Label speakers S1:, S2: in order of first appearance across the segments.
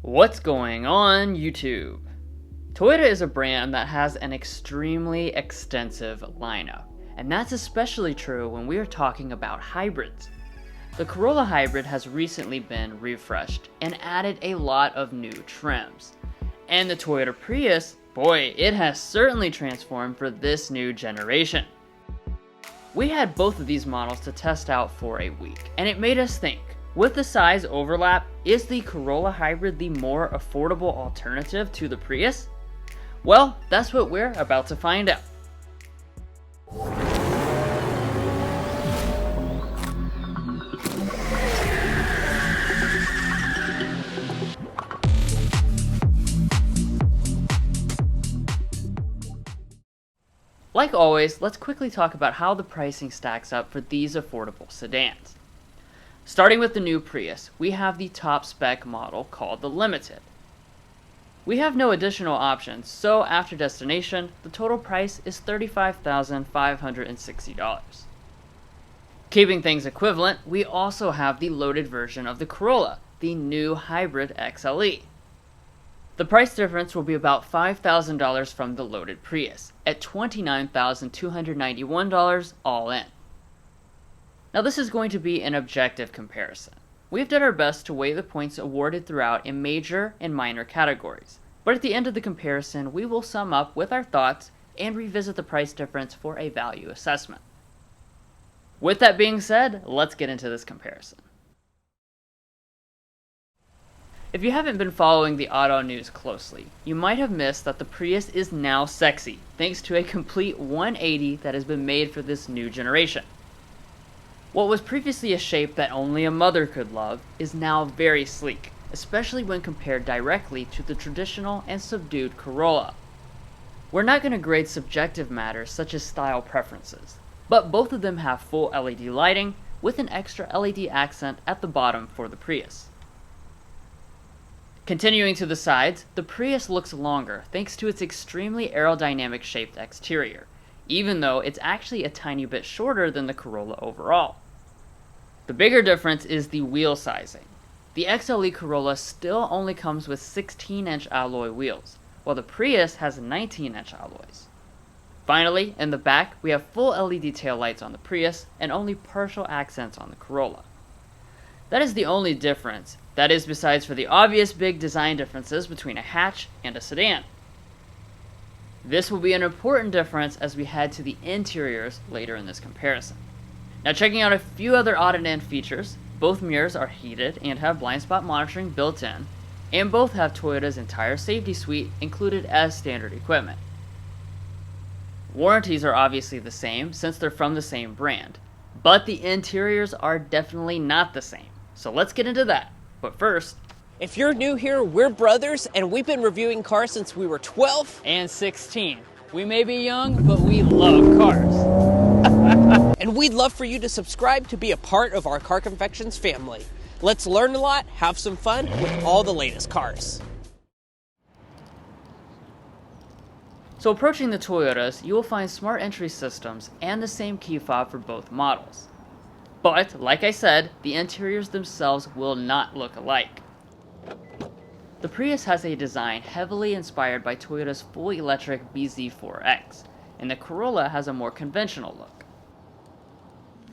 S1: What's going on, YouTube? Toyota is a brand that has an extremely extensive lineup, and that's especially true when we are talking about hybrids. The Corolla hybrid has recently been refreshed and added a lot of new trims. And the Toyota Prius, boy, it has certainly transformed for this new generation. We had both of these models to test out for a week, and it made us think. With the size overlap, is the Corolla hybrid the more affordable alternative to the Prius? Well, that's what we're about to find out. Like always, let's quickly talk about how the pricing stacks up for these affordable sedans. Starting with the new Prius, we have the top spec model called the Limited. We have no additional options, so after destination, the total price is $35,560. Keeping things equivalent, we also have the loaded version of the Corolla, the new Hybrid XLE. The price difference will be about $5,000 from the loaded Prius, at $29,291 all in. Now this is going to be an objective comparison. We've done our best to weigh the points awarded throughout in major and minor categories, but at the end of the comparison we will sum up with our thoughts and revisit the price difference for a value assessment. With that being said, let's get into this comparison. If you haven't been following the auto news closely, you might have missed that the Prius is now sexy, thanks to a complete 180 that has been made for this new generation. What was previously a shape that only a mother could love is now very sleek, especially when compared directly to the traditional and subdued Corolla. We're not going to grade subjective matters such as style preferences, but both of them have full LED lighting with an extra LED accent at the bottom for the Prius. Continuing to the sides, the Prius looks longer thanks to its extremely aerodynamic shaped exterior, even though it's actually a tiny bit shorter than the Corolla overall. The bigger difference is the wheel sizing. The XLE Corolla still only comes with 16-inch alloy wheels, while the Prius has 19-inch alloys. Finally, in the back, we have full LED taillights on the Prius and only partial accents on the Corolla. That is the only difference, that is besides for the obvious big design differences between a hatch and a sedan. This will be an important difference as we head to the interiors later in this comparison. Now checking out a few other odd-end features, both mirrors are heated and have blind spot monitoring built in, and both have Toyota's entire safety suite included as standard equipment. Warranties are obviously the same since they're from the same brand, but the interiors are definitely not the same, so let's get into that. But first,
S2: if you're new here, we're brothers and we've been reviewing cars since we were 12
S1: and 16. We may be young, but we love cars.
S2: And we'd love for you to subscribe to be a part of our Car Confections family. Let's learn a lot, have some fun with all the latest cars.
S1: So approaching the Toyotas, you will find smart entry systems and the same key fob for both models. But, like I said, the interiors themselves will not look alike. The Prius has a design heavily inspired by Toyota's fully electric BZ4X, and the Corolla has a more conventional look.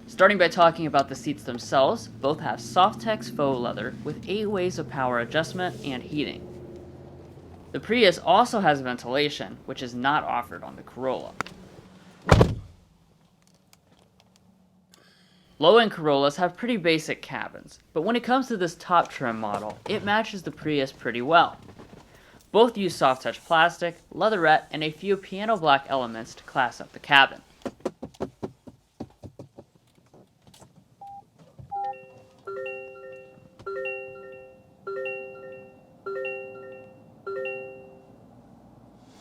S1: Starting by talking about the seats themselves, both have Softex faux leather with 8 ways of power adjustment and heating. The Prius also has ventilation, which is not offered on the Corolla. Low-end Corollas have pretty basic cabins, but when it comes to this top trim model, it matches the Prius pretty well. Both use soft touch plastic, leatherette, and a few piano black elements to class up the cabin.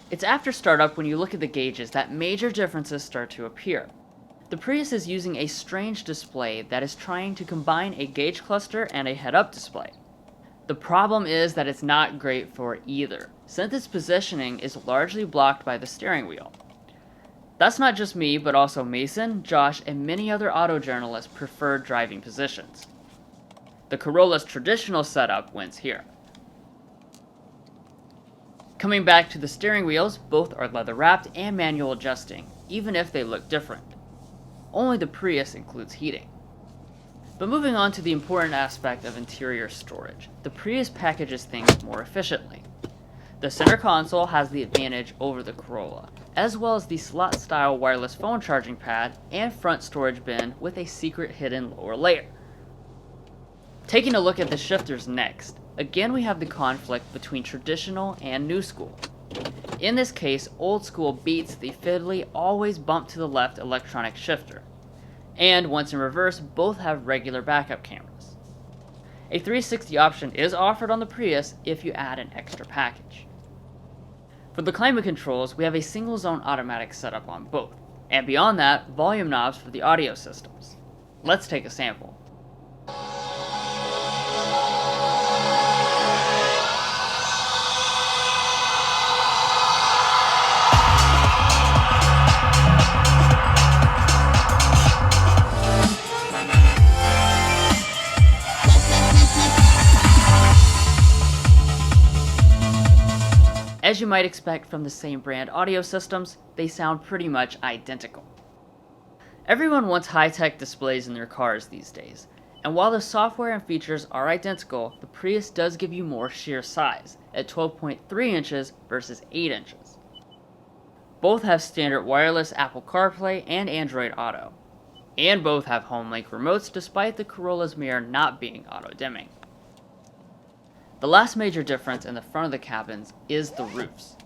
S1: It's after startup when you look at the gauges that major differences start to appear. The Prius is using a strange display that is trying to combine a gauge cluster and a head-up display. The problem is that it's not great for either, since its positioning is largely blocked by the steering wheel. That's not just me, but also Mason, Josh, and many other auto journalists prefer driving positions. The Corolla's traditional setup wins here. Coming back to the steering wheels, both are leather wrapped and manual adjusting, even if they look different. Only the Prius includes heating. But moving on to the important aspect of interior storage, the Prius packages things more efficiently. The center console has the advantage over the Corolla, as well as the slot-style wireless phone charging pad and front storage bin with a secret hidden lower layer. Taking a look at the shifters next, again we have the conflict between traditional and new school. In this case, old school beats the fiddly, always bump to the left electronic shifter. And once in reverse, both have regular backup cameras. A 360 option is offered on the Prius if you add an extra package. For the climate controls, we have a single zone automatic setup on both, and beyond that, volume knobs for the audio systems. Let's take a sample. As you might expect from the same brand audio systems, they sound pretty much identical. Everyone wants high-tech displays in their cars these days, and while the software and features are identical, the Prius does give you more sheer size, at 12.3 inches versus 8 inches. Both have standard wireless Apple CarPlay and Android Auto, and both have HomeLink remotes despite the Corolla's mirror not being auto-dimming. The last major difference in the front of the cabins is the roofs.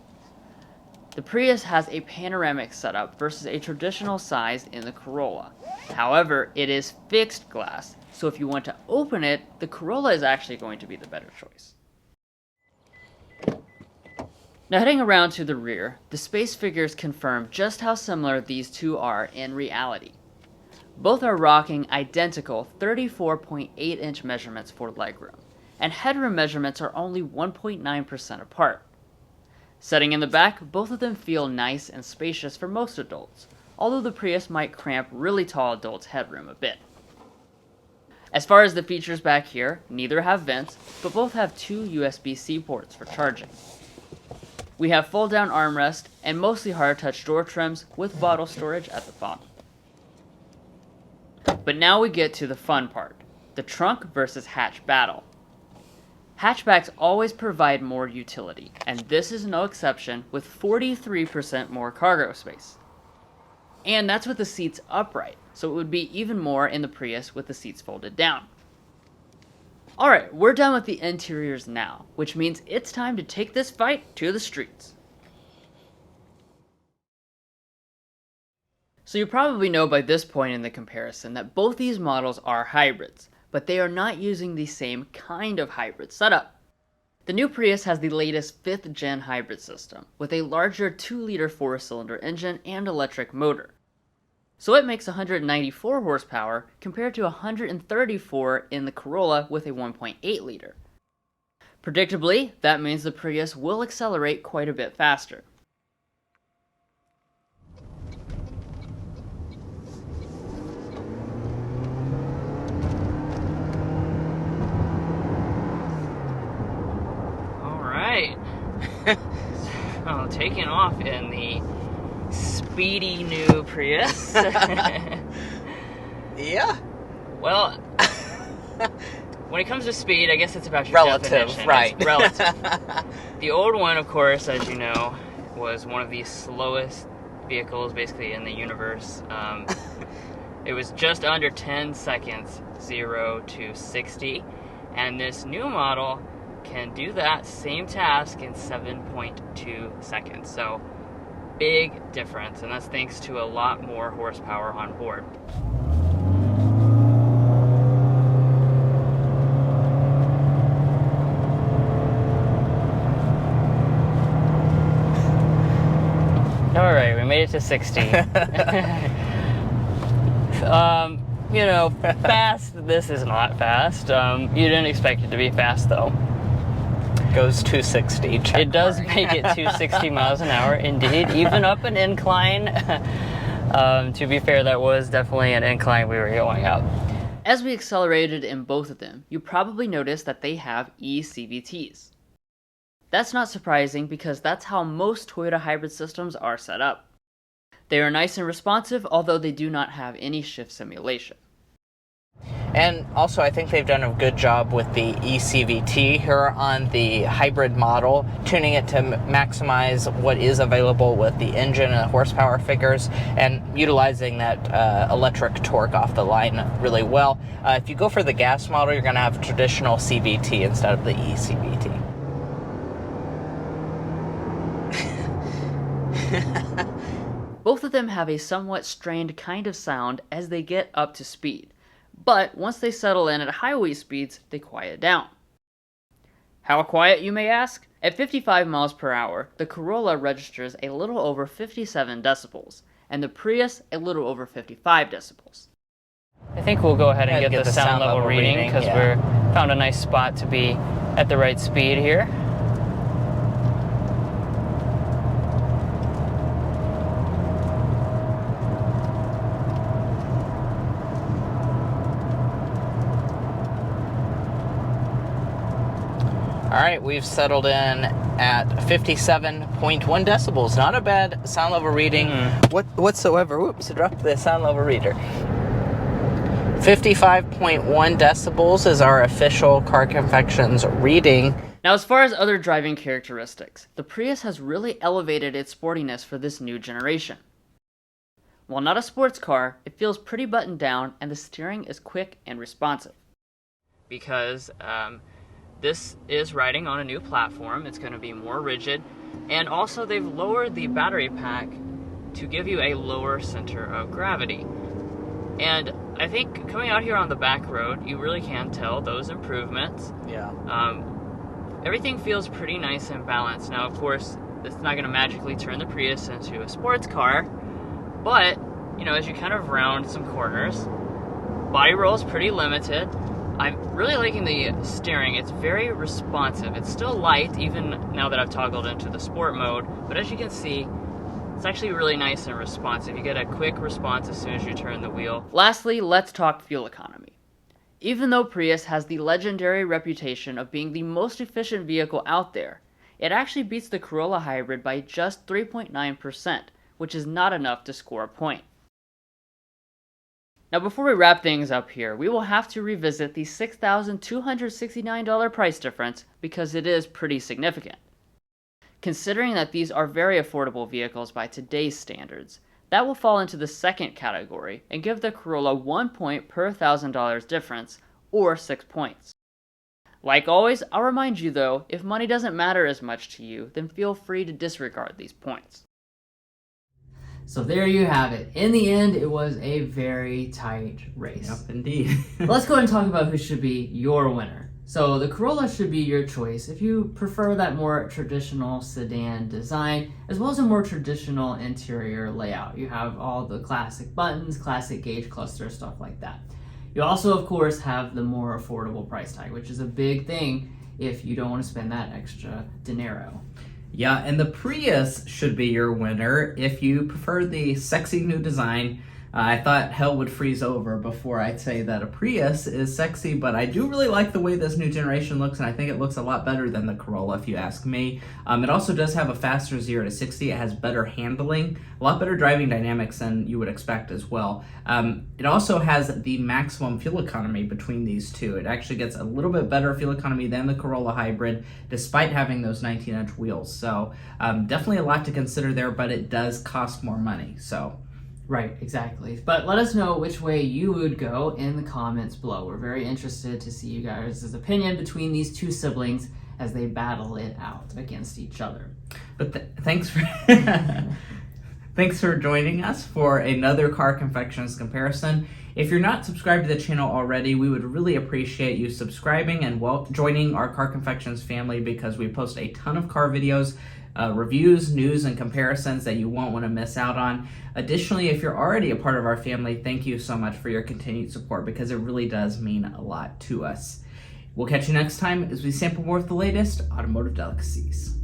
S1: The Prius has a panoramic setup versus a traditional size in the Corolla. However, it is fixed glass, so if you want to open it, the Corolla is actually going to be the better choice. Now heading around to the rear, the space figures confirm just how similar these two are in reality. Both are rocking identical 34.8-inch measurements for legroom, and headroom measurements are only 1.9% apart. Sitting in the back, both of them feel nice and spacious for most adults, although the Prius might cramp really tall adults' headroom a bit. As far as the features back here, neither have vents, but both have two USB-C ports for charging. We have fold-down armrest and mostly hard-touch door trims with bottle storage at the bottom. But now we get to the fun part, the trunk versus hatch battle. Hatchbacks always provide more utility, and this is no exception with 43% more cargo space. And that's with the seats upright, so it would be even more in the Prius with the seats folded down. Alright, we're done with the interiors now, which means it's time to take this fight to the streets. So you probably know by this point in the comparison that both these models are hybrids, but they are not using the same kind of hybrid setup. The new Prius has the latest 5th gen hybrid system, with a larger 2-liter 4-cylinder engine and electric motor. So it makes 194 horsepower compared to 134 in the Corolla with a 1.8 liter. Predictably, that means the Prius will accelerate quite a bit faster.
S3: Well, taking off in the speedy new Prius.
S2: Yeah.
S3: Well, when it comes to speed, I guess it's about your
S2: Relative,
S3: definition.
S2: right.
S3: It's relative. The old one, of course, as you know, was one of the slowest vehicles basically in the universe. It was just under 10 seconds, 0 to 60. And this new model can do that same task in 7.2 seconds. So, big difference. And that's thanks to a lot more horsepower on board. Alright, we made it to 60. You know, fast, this is not fast. You didn't expect it to be fast, though.
S2: Goes 260.
S3: It does make it 260 miles an hour, indeed, even up an incline. To be fair, that was definitely an incline we were going up.
S1: As we accelerated in both of them, you probably noticed that they have eCVTs. That's not surprising because that's how most Toyota hybrid systems are set up. They are nice and responsive, although they do not have any shift simulation.
S2: And also, I think they've done a good job with the eCVT here on the hybrid model, tuning it to maximize what is available with the engine and the horsepower figures, and utilizing that electric torque off the line really well. If you go for the gas model, you're going to have traditional CVT instead of the eCVT.
S1: Both of them have a somewhat strained kind of sound as they get up to speed, but once they settle in at highway speeds, they quiet down. How quiet, you may ask? At 55 miles per hour, the Corolla registers a little over 57 decibels, and the Prius a little over 55 decibels.
S3: I think we'll go ahead and get the sound level reading because we're found a nice spot to be at the right speed here.
S2: All right, we've settled in at 57.1 decibels. Not a bad sound level reading whatsoever. Whoops, I dropped the sound level reader. 55.1 decibels is our official Car Confections reading.
S1: Now, as far as other driving characteristics, the Prius has really elevated its sportiness for this new generation. While not a sports car, it feels pretty buttoned down and the steering is quick and responsive.
S3: Because this is riding on a new platform. It's going to be more rigid, and also they've lowered the battery pack to give you a lower center of gravity. And I think coming out here on the back road, you really can tell those improvements.
S2: Yeah.
S3: Everything feels pretty nice and balanced. Now, of course, it's not going to magically turn the Prius into a sports car, but, you know, as you kind of round some corners, body roll is pretty limited. I'm really liking the steering. It's very responsive. It's still light, even now that I've toggled into the sport mode, but as you can see, it's actually really nice and responsive. You get a quick response as soon as you turn the wheel.
S1: Lastly, let's talk fuel economy. Even though Prius has the legendary reputation of being the most efficient vehicle out there, it actually beats the Corolla hybrid by just 3.9%, which is not enough to score a point. Now, before we wrap things up here, we will have to revisit the $6,269 price difference because it is pretty significant. Considering that these are very affordable vehicles by today's standards, that will fall into the second category and give the Corolla 1 point per $1,000 difference, or 6 points. Like always, I'll remind you though, if money doesn't matter as much to you, then feel free to disregard these points. So there you have it. In the end, it was a very tight race.
S4: Yep, indeed.
S1: Let's go ahead and talk about who should be your winner. So the Corolla should be your choice if you prefer that more traditional sedan design, as well as a more traditional interior layout. You have all the classic buttons, classic gauge cluster, stuff like that. You also, of course, have the more affordable price tag, which is a big thing if you don't want to spend that extra dinero.
S4: Yeah, and the Prius should be your winner if you prefer the sexy new design. I thought hell would freeze over before I'd say that a Prius is sexy, but I do really like the way this new generation looks, and I think it looks a lot better than the Corolla, if you ask me. It also does have a faster 0 to 60. It has better handling, a lot better driving dynamics than you would expect as well. It also has the maximum fuel economy between these two. It actually gets a little bit better fuel economy than the Corolla hybrid, despite having those 19-inch wheels. So definitely a lot to consider there, but it does cost more money. So.
S1: Right, exactly. But let us know which way you would go in the comments below. We're very interested to see you guys' opinion between these two siblings as they battle it out against each other.
S4: But thanks for thanks for joining us for another Car Confections comparison. If you're not subscribed to the channel already, we would really appreciate you subscribing and joining our Car Confections family, because we post a ton of car videos, reviews, news, and comparisons that you won't want to miss out on. Additionally, if you're already a part of our family, thank you so much for your continued support, because it really does mean a lot to us. We'll catch you next time as we sample more of the latest automotive delicacies.